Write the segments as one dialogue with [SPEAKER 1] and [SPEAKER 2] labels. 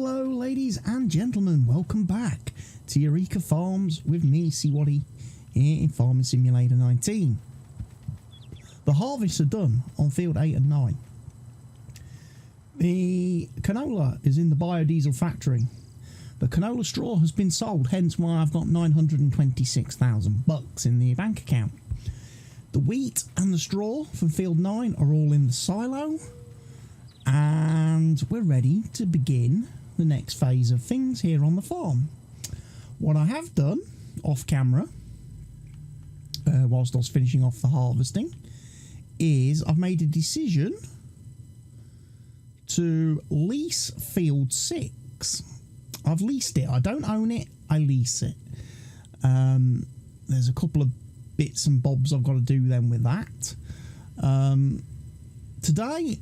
[SPEAKER 1] Hello ladies and gentlemen, welcome back to Eureka Farms with me, CWATTY, here in Farming Simulator 19. The harvests are done on field 8 and 9. The canola is in the biodiesel factory. The canola straw has been sold, hence why I've got 926,000 bucks in the bank account. The wheat and the straw from field 9 are all in the silo. And we're ready to begin the next phase of things here on the farm. What I have done off camera, whilst I was finishing off the harvesting, is I've made a decision to lease field 6. I've leased it. I don't own it, I lease it. There's a couple of bits and bobs I've got to do then with that. Today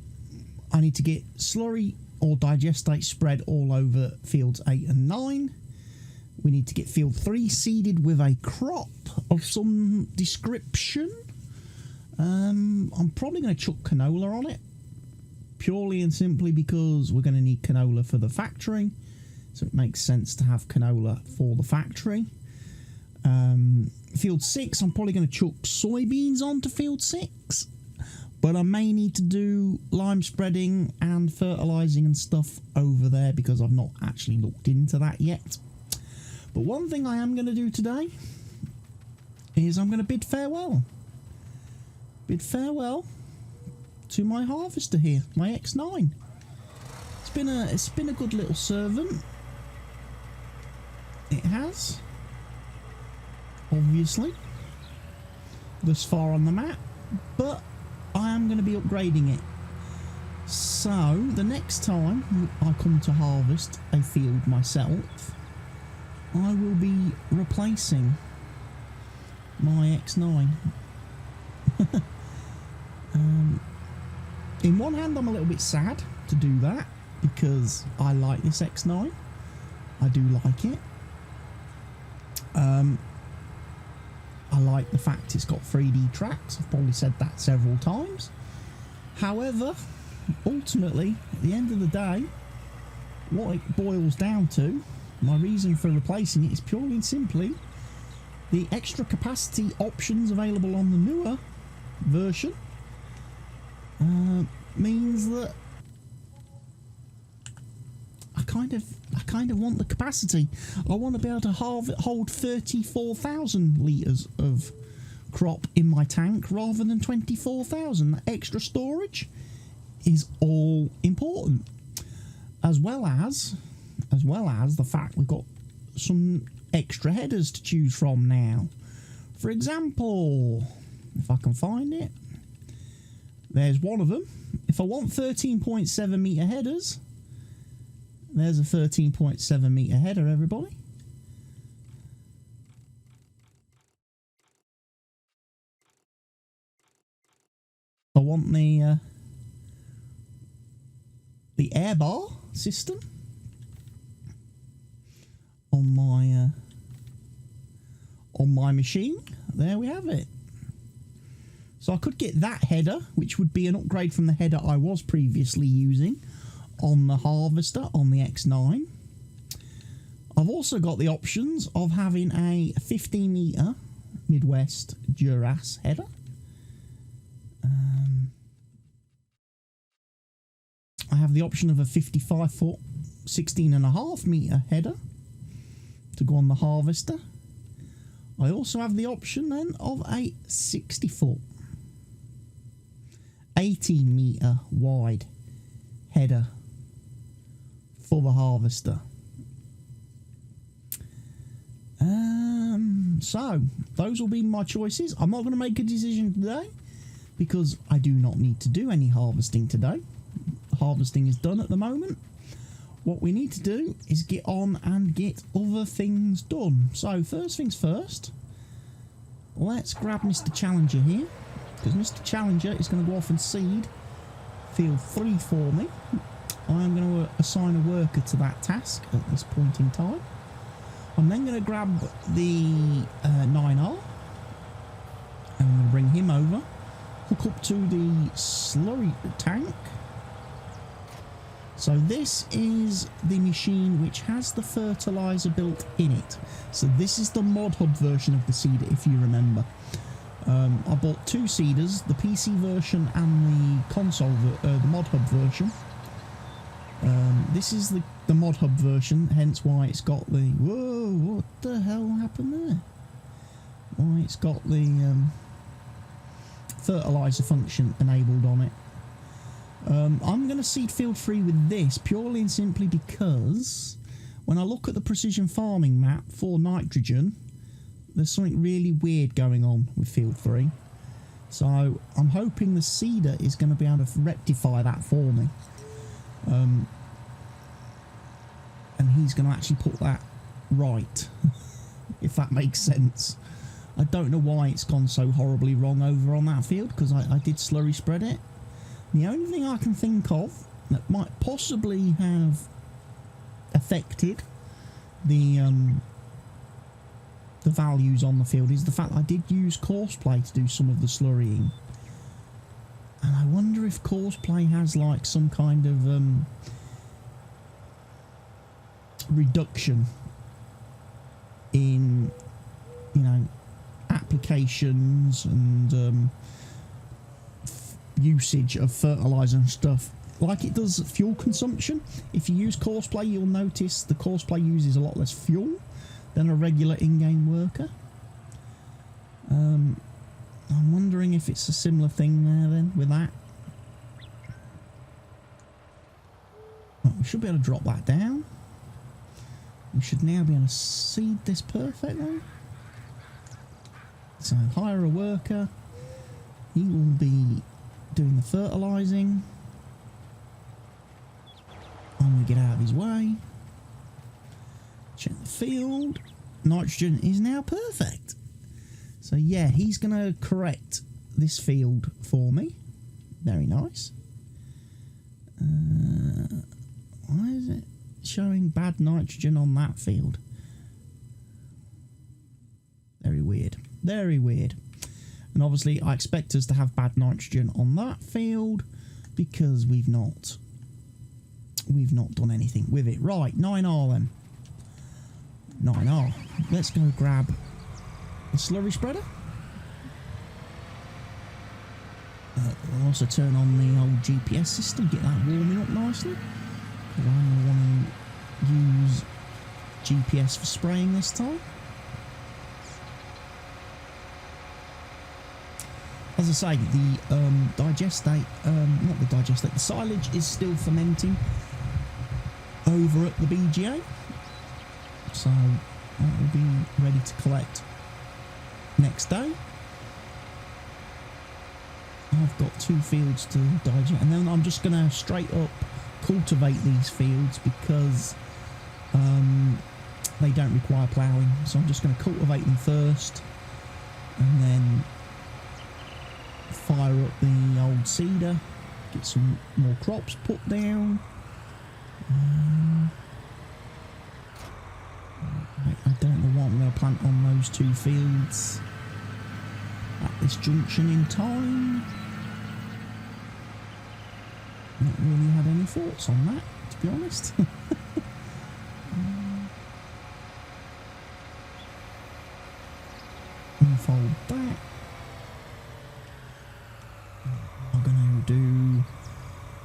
[SPEAKER 1] I need to get slurry or digestate spread all over fields 8 and 9. We need to get field 3 seeded with a crop of some description. I'm probably going to chuck canola on it, purely and simply because we're going to need canola for the factory, so it makes sense to have canola for the factory. Field 6, I'm probably going to chuck soybeans onto field 6. But I may need to do lime spreading and fertilising and stuff over there because I've not actually looked into that yet. But one thing I am going to do today is I'm going to bid farewell. Bid farewell to my harvester here, my X9. It's been a good little servant. It has, obviously, thus far on the map, but I am going to be upgrading it. So the next time I come to harvest a field myself, I will be replacing my X9. In one hand, I'm a little bit sad to do that because I like this X9. I do like it. I like the fact it's got 3D tracks. I've probably said that several times. However, ultimately, at the end of the day, what it boils down to, my reason for replacing it is purely and simply the extra capacity options available on the newer version means that I kind of want the capacity. I want to be able to hold 34,000 litres of crop in my tank rather than 24,000. That extra storage is all important, as well as the fact we've got some extra headers to choose from now. For example, if I can find it, there's one of them. If I want 13.7 metre headers, there's a 13.7 metre header, everybody. I want the air bar system on my machine. There we have it. So I could get that header, which would be an upgrade from the header I was previously using on the harvester on the X9. I've also got the options of having a 50 metre Midwest Duras header. I have the option of a 55 foot 16.5 metre header to go on the harvester. I also have the option then of a 60 foot 18 metre wide header for the harvester. So those will be my choices. I'm not going to make a decision today because I do not need to do any harvesting today. Harvesting is done at the moment. What we need to do is get on and get other things done. So first things first, let's grab Mr. Challenger here, because Mr. Challenger is going to go off and seed field 3 for me. I'm going to assign a worker to that task at this point in time. I'm then going to grab the 9R and I'm going to bring him over, hook up to the slurry tank, So this is the machine which has the fertilizer built in it. So this is the mod hub version of the seeder, if you remember. I bought two seeders, the PC version and the console, the mod hub version. This is the mod hub version, hence why it's got the... Whoa, what the hell happened there? Why it's got the fertilizer function enabled on it. I'm going to seed field 3 with this purely and simply because when I look at the precision farming map for nitrogen, there's something really weird going on with field 3. So I'm hoping the seeder is going to be able to rectify that for me. And he's going to actually put that right, if that makes sense. I don't know why it's gone so horribly wrong over on that field, because I did slurry spread it. The only thing I can think of that might possibly have affected the values on the field is the fact that I did use courseplay to do some of the slurrying. And I wonder if courseplay has like some kind of reduction in, you know, applications and usage of fertilizer and stuff like it does fuel consumption. If you use courseplay, you'll notice the courseplay uses a lot less fuel than a regular in-game worker. I'm wondering if it's a similar thing there then with that. Well, we should be able to drop that down. We should now be able to seed this perfectly. So hire a worker. He will be doing the fertilising. I'm going to get out of his way. Check the field. Nitrogen is now perfect. So yeah, he's going to correct this field for me. Very nice. Why is it showing bad nitrogen on that field? Very weird. Very weird. And obviously I expect us to have bad nitrogen on that field because we've not done anything with it. Right, 9R then. 9R. Let's go grab the slurry spreader. We'll also turn on the old GPS system, get that warming up nicely. Because I want to use GPS for spraying this time. As I say, the the silage is still fermenting over at the BGA. So that will be ready to collect next day. I've got 2 fields to digest, and then I'm just going to straight up cultivate these fields because they don't require ploughing. So I'm just going to cultivate them first and then fire up the old seeder, get some more crops put down. I don't know what I'm going to plant on those 2 fields at this junction in time. Not really had any thoughts on that, to be honest. Unfold that. I'm going to do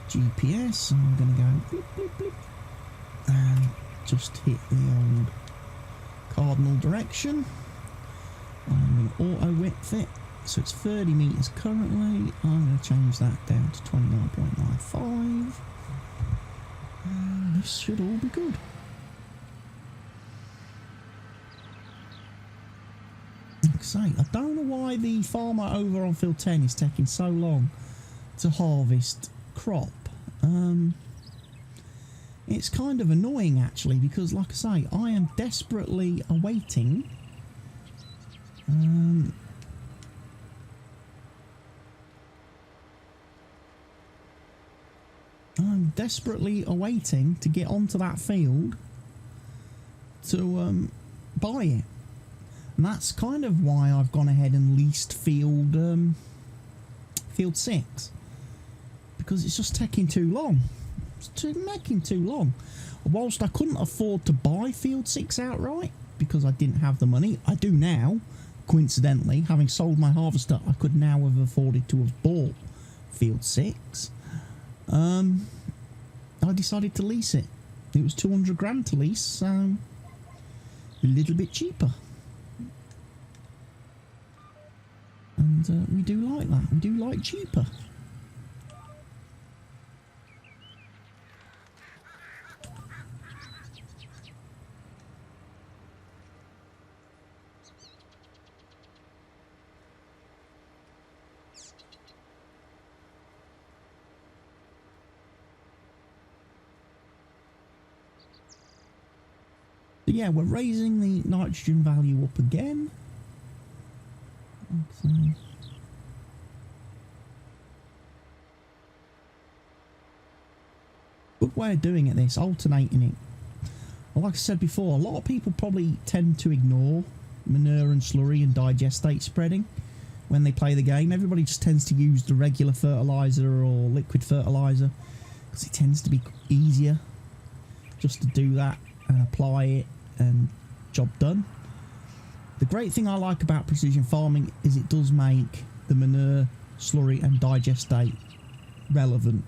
[SPEAKER 1] GPS. I'm going to go blip, blip, blip, and just hit the old cardinal direction. I'm going to auto width it, so it's 30 meters currently. I'm going to change that down to 29.95, and this should all be good. Like I say, I don't know why the farmer over on field 10 is taking so long to harvest crop. It's kind of annoying actually, because like I say, I am desperately awaiting to get onto that field to buy it. And that's kind of why I've gone ahead and leased field 6, because it's just taking too long. making too long. Whilst I couldn't afford to buy Field 6 outright because I didn't have the money, I do now. Coincidentally, having sold my harvester, I could now have afforded to have bought Field 6. I decided to lease it. It was 200 grand to lease, so a little bit cheaper. And we do like that. We do like cheaper. Yeah, we're raising the nitrogen value up again. Okay. Good way of doing it, this, alternating it. Well, like I said before, a lot of people probably tend to ignore manure and slurry and digestate spreading when they play the game. Everybody just tends to use the regular fertiliser or liquid fertiliser because it tends to be easier just to do that and apply it and job done. The great thing I like about precision farming is it does make the manure, slurry and digestate relevant.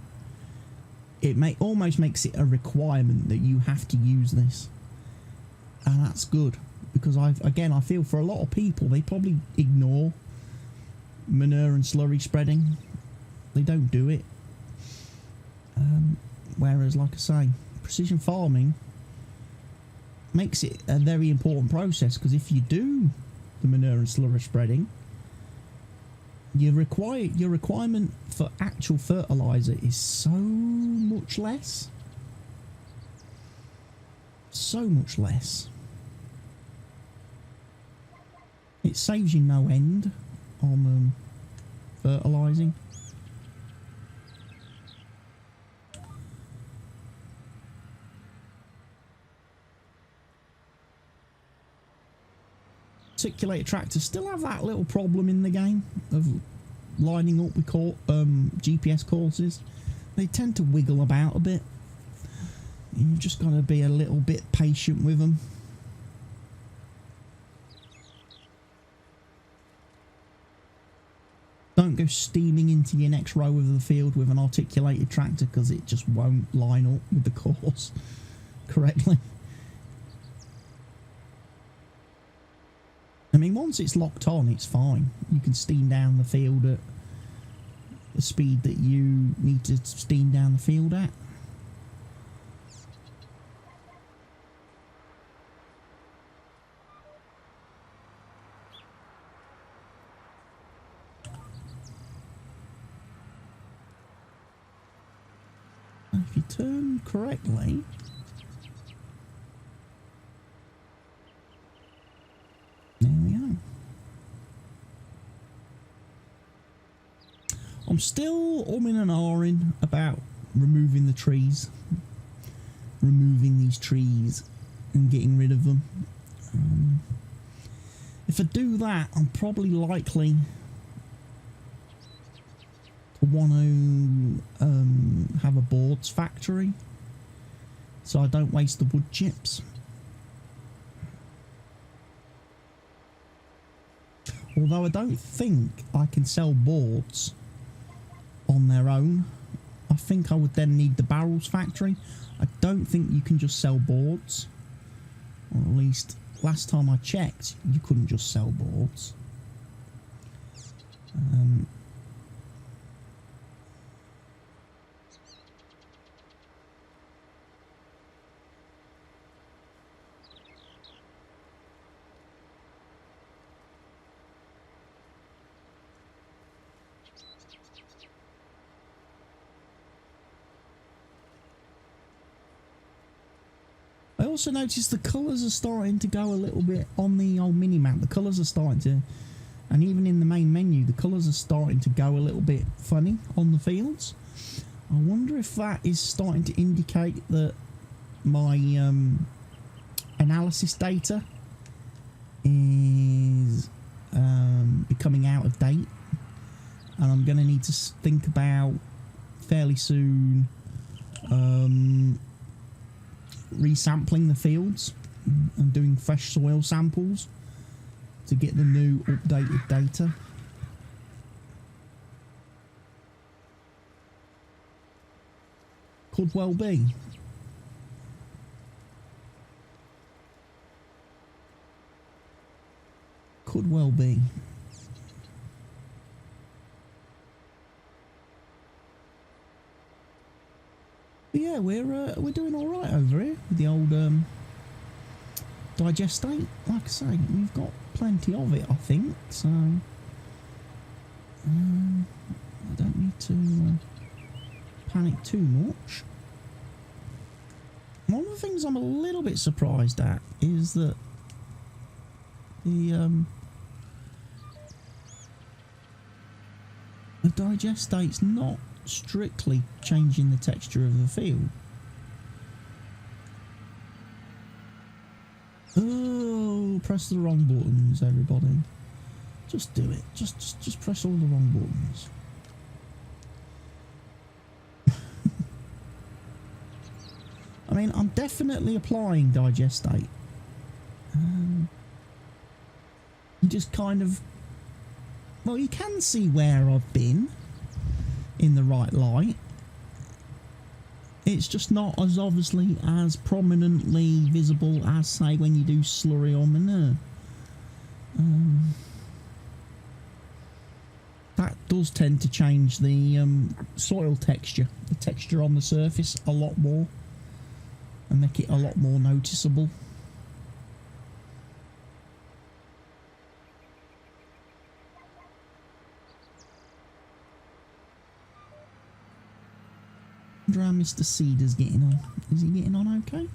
[SPEAKER 1] It almost makes it a requirement that you have to use this, and that's good because I feel for a lot of people they probably ignore manure and slurry spreading. They don't do it, whereas like I say, precision farming makes it a very important process because if you do the manure and slurry spreading, your requirement for actual fertilizer is so much less. So much less. It saves you no end on fertilizing. Articulated tractors still have that little problem in the game of lining up with GPS courses. They tend to wiggle about a bit. You've just got to be a little bit patient with them. Don't go steaming into your next row of the field with an articulated tractor because it just won't line up with the course correctly. I mean, once it's locked on, it's fine. You can steam down the field at the speed that you need to steam down the field at. If you turn correctly... There we are. I'm still umming and ahhing about removing the trees. Removing these trees and getting rid of them. If I do that, I'm probably likely to want to have a boards factory so I don't waste the wood chips. Although I don't think I can sell boards on their own. I think I would then need the barrels factory. I don't think you can just sell boards. Or at least last time I checked, you couldn't just sell boards. I also noticed the colours are starting to go a little bit on the old mini-map. The colours are starting to, and even in the main menu, the colours are starting to go a little bit funny on the fields. I wonder if that is starting to indicate that my analysis data is becoming out of date, and I'm going to need to think about fairly soon resampling the fields and doing fresh soil samples to get the new updated data. Could well be. Could well be. But yeah, we're doing all right over here with the old digestate. Like I say, we've got plenty of it, I think. So I don't need to panic too much. One of the things I'm a little bit surprised at is that the digestate's not strictly changing the texture of the field. Oh, press the wrong buttons, everybody. Just do it. Just press all the wrong buttons. I mean, I'm definitely applying digestate. You just kind of... Well, you can see where I've been in the right light. It's just not as obviously as prominently visible as, say, when you do slurry or manure. That does tend to change the soil texture, the texture on the surface a lot more, and make it a lot more noticeable. I wonder how Mr. Cedar's getting on. Is he getting on okay?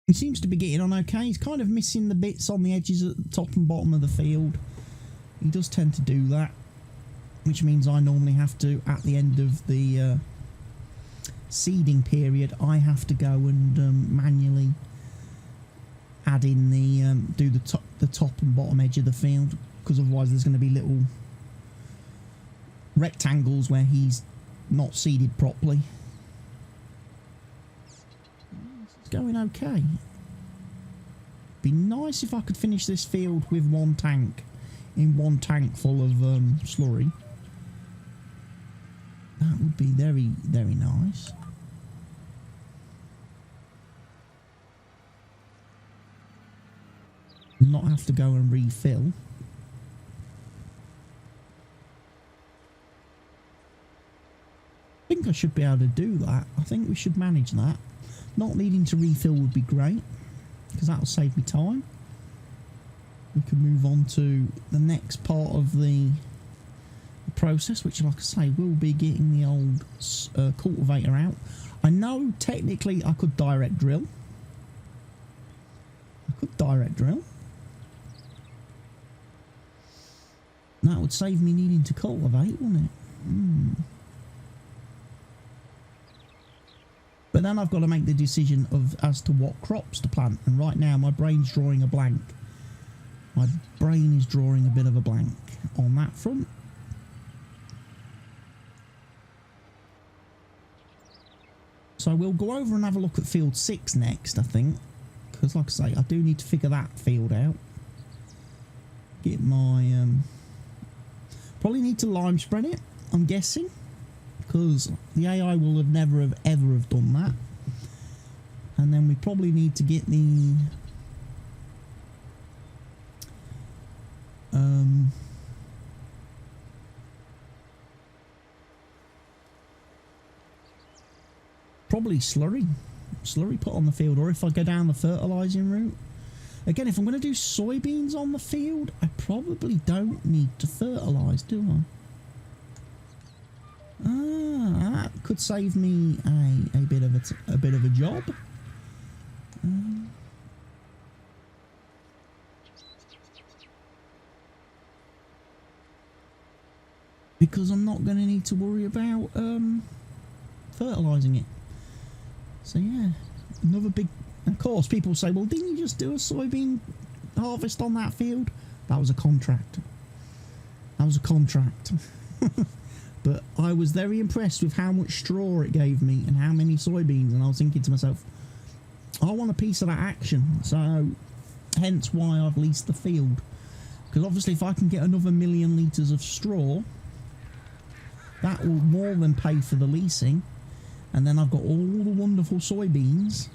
[SPEAKER 1] He seems to be getting on okay. He's kind of missing the bits on the edges at the top and bottom of the field. He does tend to do that, which means I normally have to, at the end of the seeding period, I have to go and manually add in the do the top and bottom edge of the field, because otherwise there's going to be little rectangles where he's not seeded properly. It's going okay. Be nice if I could finish this field with one tank, in one tank full of slurry. That would be very, very nice. Not have to go and refill. I think I should be able to do that. I think we should manage that. Not needing to refill would be great, because that will save me time. We can move on to the next part of the process, which, like I say, will be getting the old cultivator out. I know technically I could direct drill. That would save me needing to cultivate, wouldn't it? But then I've got to make the decision as to what crops to plant. And right now my brain's drawing a blank. My brain is drawing a bit of a blank on that front. So we'll go over and have a look at field 6 next, I think. Because like I say, I do need to figure that field out. Get my... probably need to lime spread it, I'm guessing, because the AI will have never ever have done that. And then we probably need to get the probably slurry put on the field, or if I go down the fertilizing route. Again, if I'm going to do soybeans on the field, I probably don't need to fertilise, do I? Ah, that could save me a bit of a job. Because I'm not going to need to worry about fertilising it. So yeah, another big... Of course, people say, well, didn't you just do a soybean harvest on that field, that was a contract. That was a contract. But I was very impressed with how much straw it gave me and how many soybeans, and I was thinking to myself, I want a piece of that action. So hence why I've leased the field, because obviously if I can get another 1 million litres of straw, that will more than pay for the leasing, and then I've got all the wonderful soybeans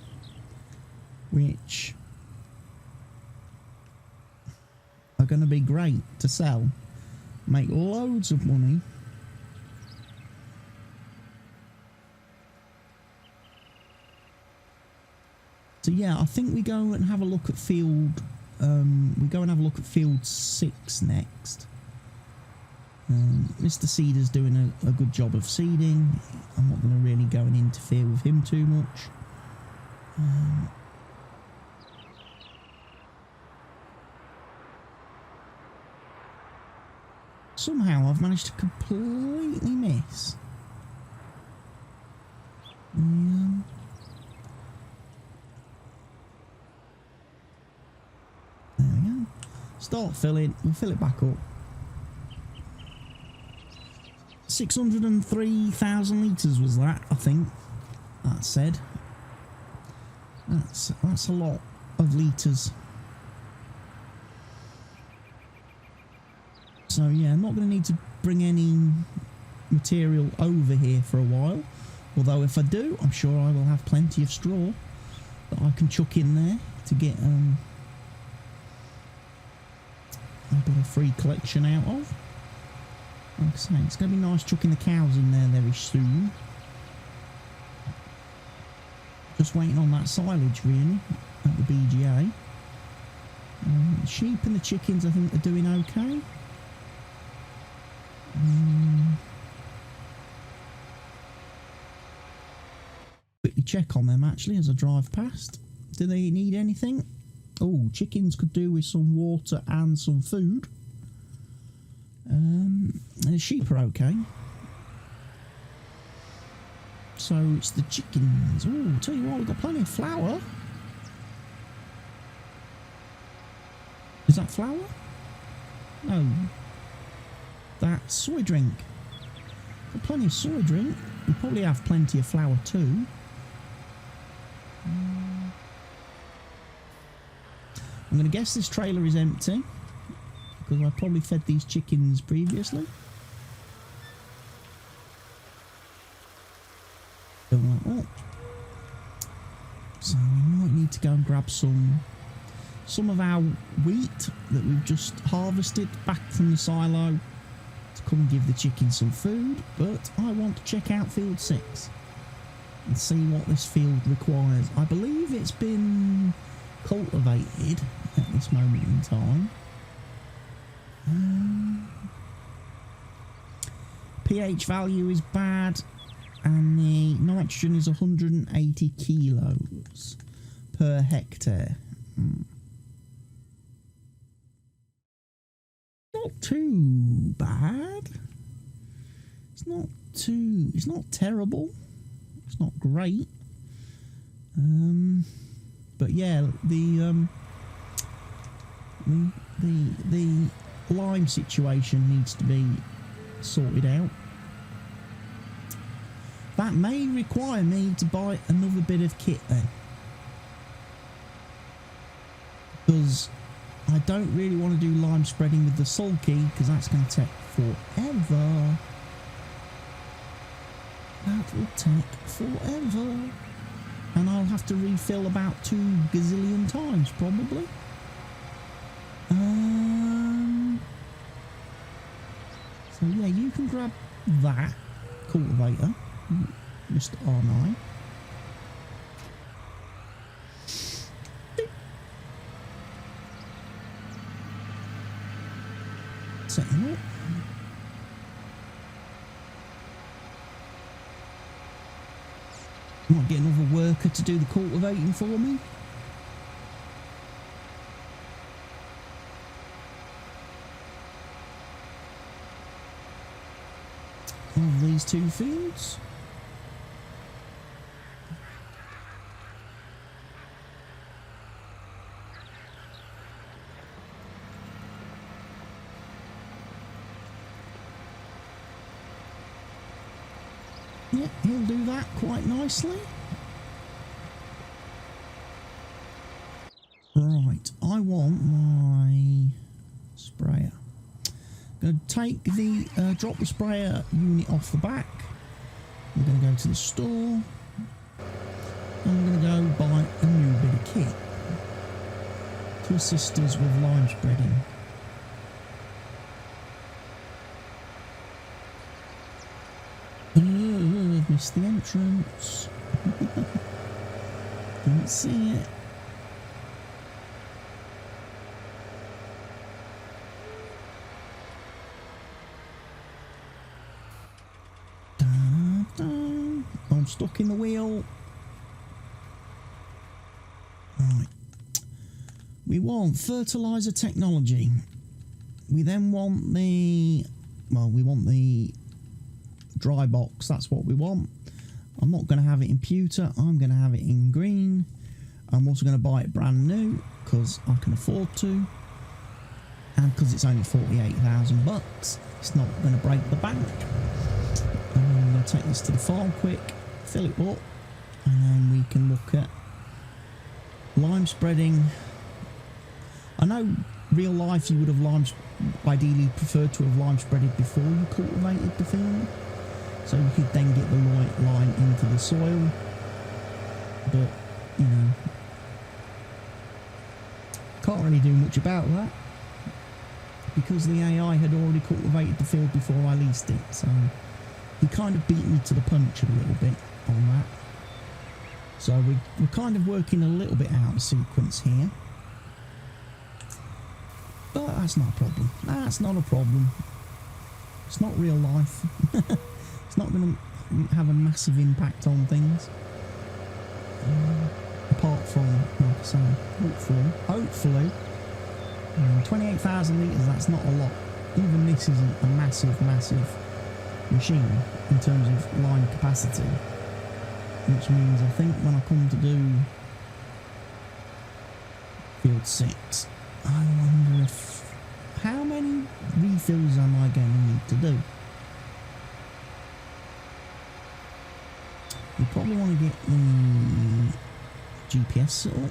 [SPEAKER 1] which are going to be great to sell, make loads of money. So yeah, I think we go and have a look at field. We go and have a look at field 6 next. Mr. Seeder's doing a good job of seeding. I'm not going to really go and interfere with him too much. Somehow I've managed to completely miss. There we go. Start filling. We'll fill it back up. 603,000 litres was that, I think. That said. That's a lot of litres. So yeah, I'm not going to need to bring any material over here for a while. Although if I do, I'm sure I will have plenty of straw that I can chuck in there to get a bit of free collection out of. Like I say, it's going to be nice chucking the cows in there very soon. Just waiting on that silage really at the BGA. The sheep and the chickens I think are doing okay. Quickly check on them actually as I drive past. Do they need anything? Oh, chickens could do with some water and some food. The sheep are okay. So it's the chickens. Oh, tell you what, we've got plenty of flour. Is that flour? No. That's soy drink. Got plenty of soy drink. We probably have plenty of flour too. I'm going to guess this trailer is empty, because I probably fed these chickens previously. Don't like that. So we might need to go and grab some of our wheat that we've just harvested back from the silo to come and give the chickens some food. But I want to check out field 6 and see what this field requires. I believe it's been cultivated at this moment in time. pH value is bad, and the nitrogen is 180 kilos per hectare. Not too bad. It's not terrible. It's not great. But yeah, the lime situation needs to be sorted out. That may require me to buy another bit of kit then, because I don't really want to do lime spreading with the sulky, because that's going to take forever. That will take forever. And I'll have to refill about 2 gazillion times, probably. So yeah, you can grab that cultivator, Mr. R9. Setting up. Might get another worker to do the cultivating for me. Of these 2 fields. Yeah, he'll do that quite nicely. Right, I want my sprayer. Going to take the drop the sprayer unit off the back. We're going to go to the store, and we're going to go buy a new bit of kit to assist us with lime spreading. I've missed the entrance. Didn't see it. I'm stuck in the wheel. Right. We want fertilizer technology. We then want the... well, we want the dry box. That's what we want. I'm not going to have it in pewter. I'm going to have it in green. I'm also going to buy it brand new because I can afford to. And because it's only 48,000 bucks, it's not going to break the bank. And I'm going to take this to the farm quick, fill it up, and then we can look at lime spreading. I know real life you would have ideally preferred to have lime spreaded before you cultivated the field, so you could then get the right lime into the soil. But you know, can't really do much about that because the AI had already cultivated the field before I leased it, so he kind of beat me to the punch a little bit on that. So we're kind of working a little bit out of sequence here. But that's not a problem. That's not a problem. It's not real life. It's not going to have a massive impact on things. Apart from, like I say, hopefully, 28,000 litres, that's not a lot. Even this isn't a massive machine in terms of line capacity. Which means I think when I come to do field 6, I wonder if how many refills am I going to need to do? We probably want to get the GPS set up.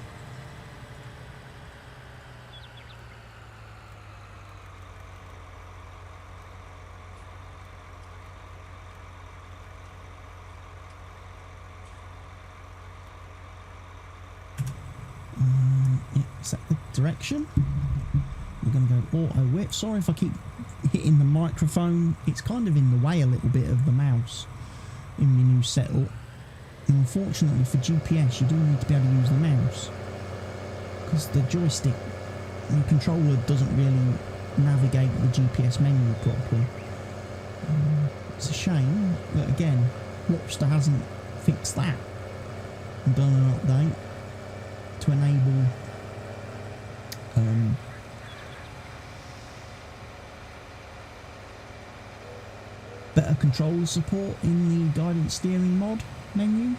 [SPEAKER 1] Set the direction. We're going to go auto whip. Sorry if I keep hitting the microphone. It's kind of in the way a little bit of the mouse in my new setup. And unfortunately for GPS you do need to be able to use the mouse because the joystick, the controller doesn't really navigate the GPS menu properly. It's a shame, but again, Lobster hasn't fixed that and done an update to enable better controller support in the guidance steering mod menu.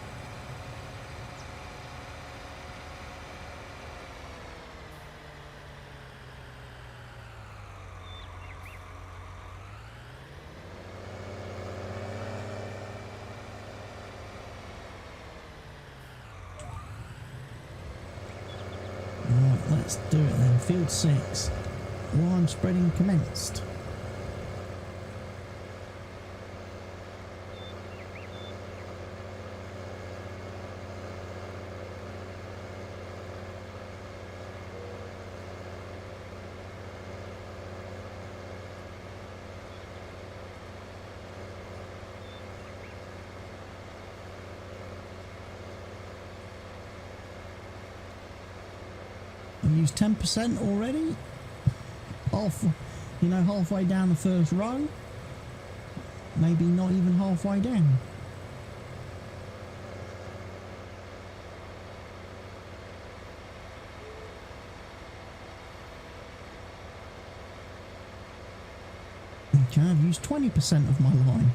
[SPEAKER 1] Right, let's do it then. Field 6. Lime spreading commenced. I've used 10% already. Halfway down the first row. Maybe not even halfway down. Okay, I've used 20% of my line.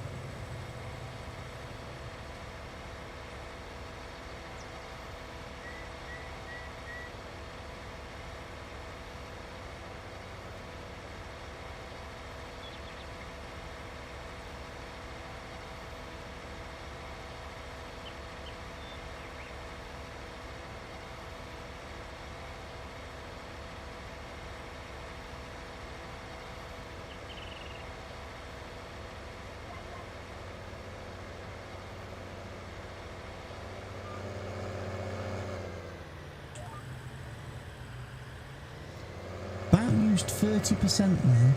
[SPEAKER 1] used 30% there.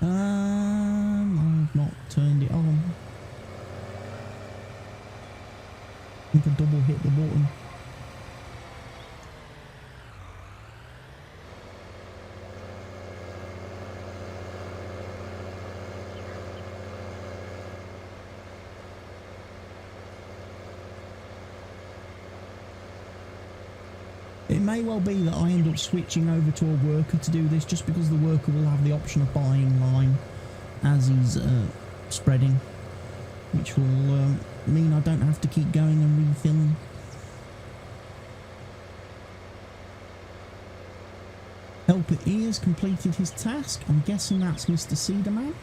[SPEAKER 1] I've not turned it on. I think I double hit the button. It may well be that I end up switching over to a worker to do this, just because the worker will have the option of buying lime as he's spreading, which will mean I don't have to keep going and refilling. Helper E has completed his task. I'm guessing that's Mr. Cedarman.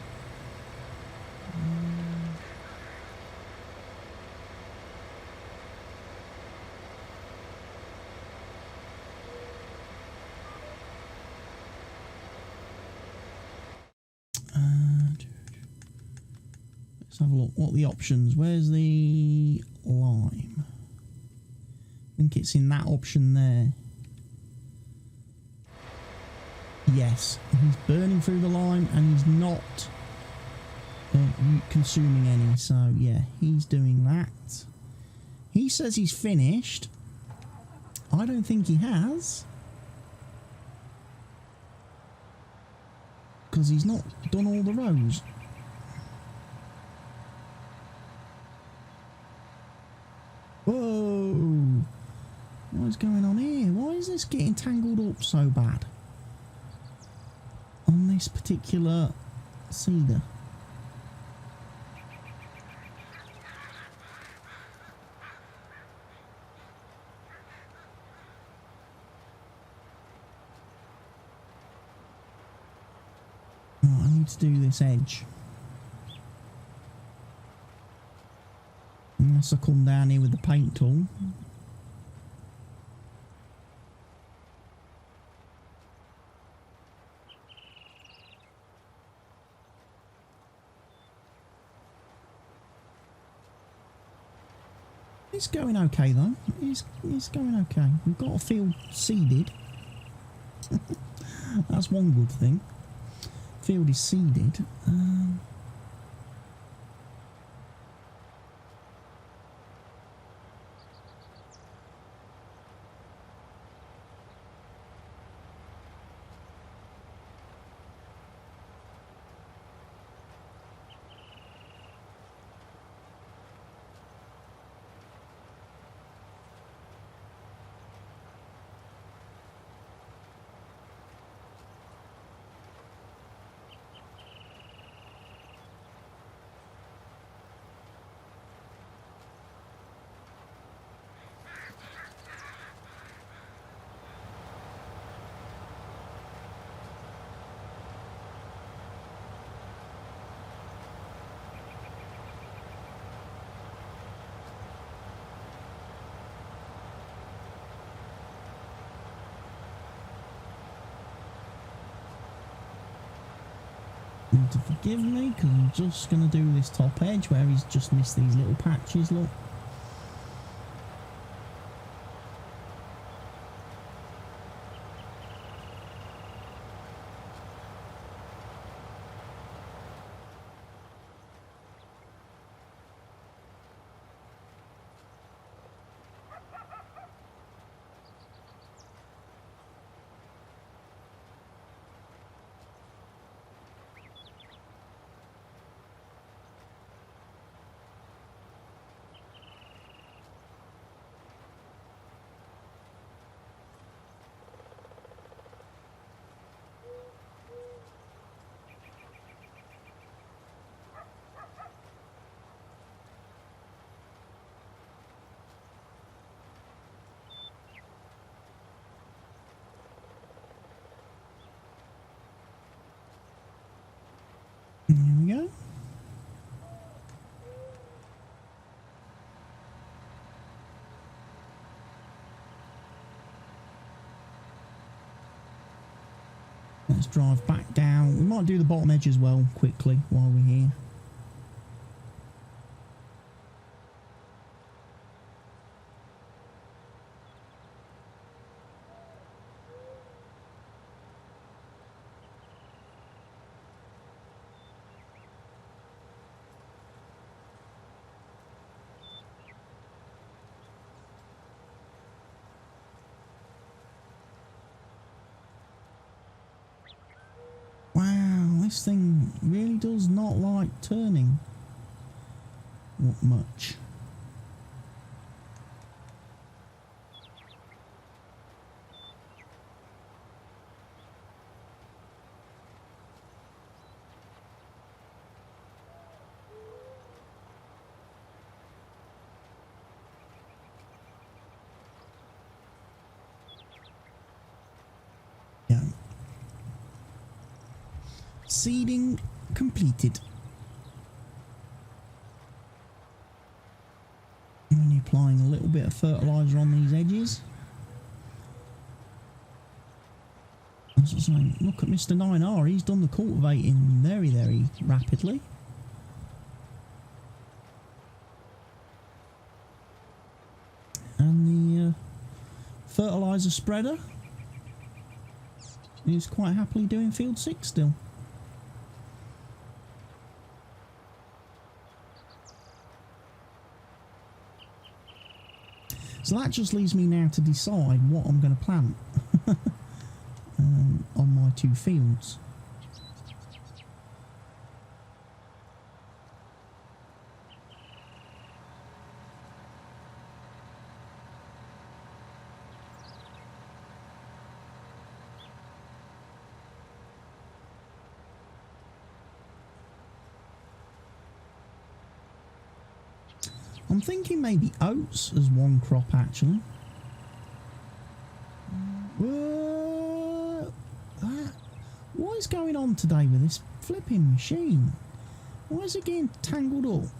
[SPEAKER 1] Let's have a look. What are the options? Where's the lime? I think it's in that option there. Yes, he's burning through the lime and he's not consuming any. So yeah, he's doing that. He says he's finished. I don't think he has, because he's not done all the rows. Whoa! What is going on here? Why is this getting tangled up so bad on this particular cedar? Oh, I need to do this edge. Unless I come down here with the paint tool. It's going okay though. It's going okay. We've got a field seeded. That's one good thing. Field is seeded. To forgive me, because I'm just going to do this top edge where he's just missed these little patches, look. Here we go. Let's drive back down. We might do the bottom edge as well quickly while we're here. This thing really does not like turning much. Yeah. Seeding completed. Only applying a little bit of fertiliser on these edges. I was saying, look at Mr. 9R, he's done the cultivating very, very rapidly. And the fertiliser spreader is quite happily doing field 6 still. So that just leaves me now to decide what I'm going to plant on my 2 fields. I'm thinking maybe oats as one crop actually. What is going on today with this flipping machine? Why is it getting tangled up?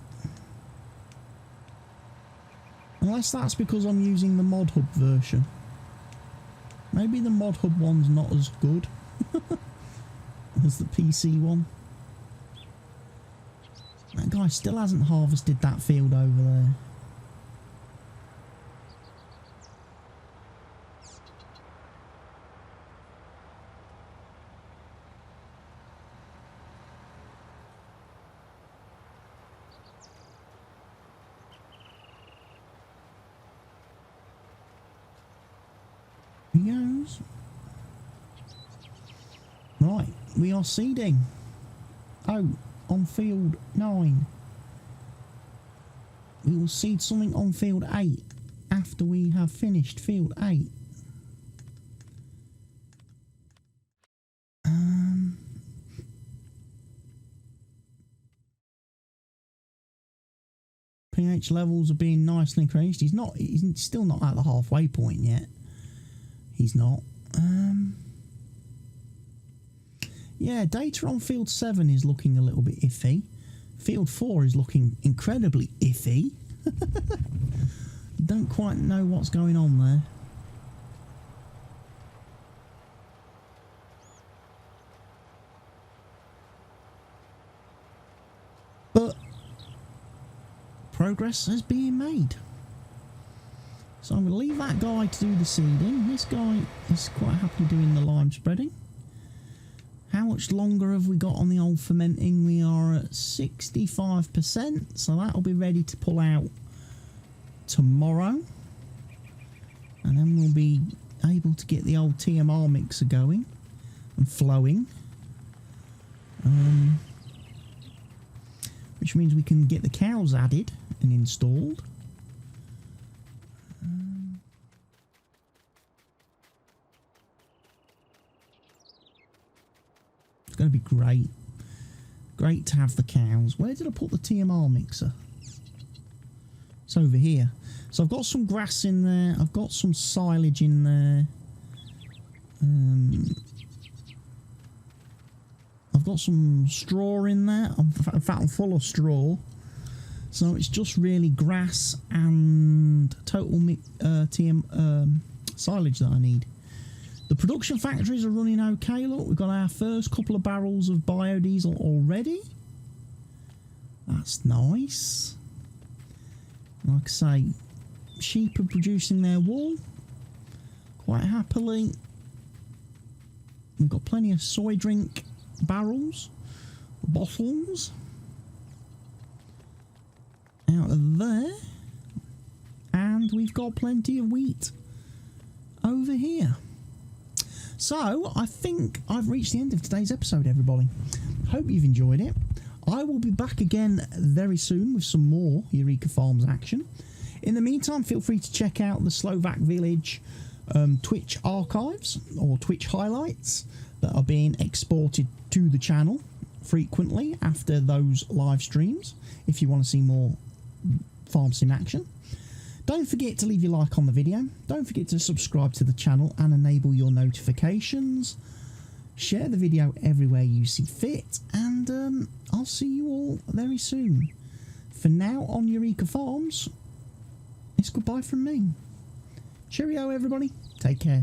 [SPEAKER 1] Unless that's because I'm using the mod hub version. Maybe the mod hub one's not as good as the PC one. That guy still hasn't harvested that field over there. He goes. Right, we are seeding. Oh. On field 9. We will seed something on field 8 after we have finished field 8. pH levels are being nicely increased. He's still not at the halfway point yet. He's not. Yeah, data on field 7 is looking a little bit iffy. Field 4 is looking incredibly iffy. Don't quite know what's going on there. But progress is being made. So I'm going to leave that guy to do the seeding. This guy is quite happy doing the lime spreading. How much longer have we got on the old fermenting? We are at 65%, so that'll be ready to pull out tomorrow. And then we'll be able to get the old TMR mixer going and flowing. Which means we can get the cows added and installed. It's going to be great. Great to have the cows. Where did I put the TMR mixer? It's over here. So I've got some grass in there. I've got some silage in there. I've got some straw in there. In fact, I'm full of straw. So it's just really grass and total silage that I need. The production factories are running okay. Look, we've got our first couple of barrels of biodiesel already. That's nice. Like I say, sheep are producing their wool quite happily. We've got plenty of soy drink barrels, bottles out of there, and we've got plenty of wheat over here. So I think I've reached the end of today's episode, everybody. Hope you've enjoyed it. I will be back again very soon with some more Eureka Farms action. In the meantime, feel free to check out the Slovak Village Twitch archives or Twitch highlights that are being exported to the channel frequently after those live streams if you want to see more farm sim action. Don't forget to leave your like on the video. Don't forget to subscribe to the channel and enable your notifications. Share the video everywhere you see fit, and I'll see you all very soon. For now, on Eureka Farms, it's goodbye from me. Cheerio, everybody. Take care.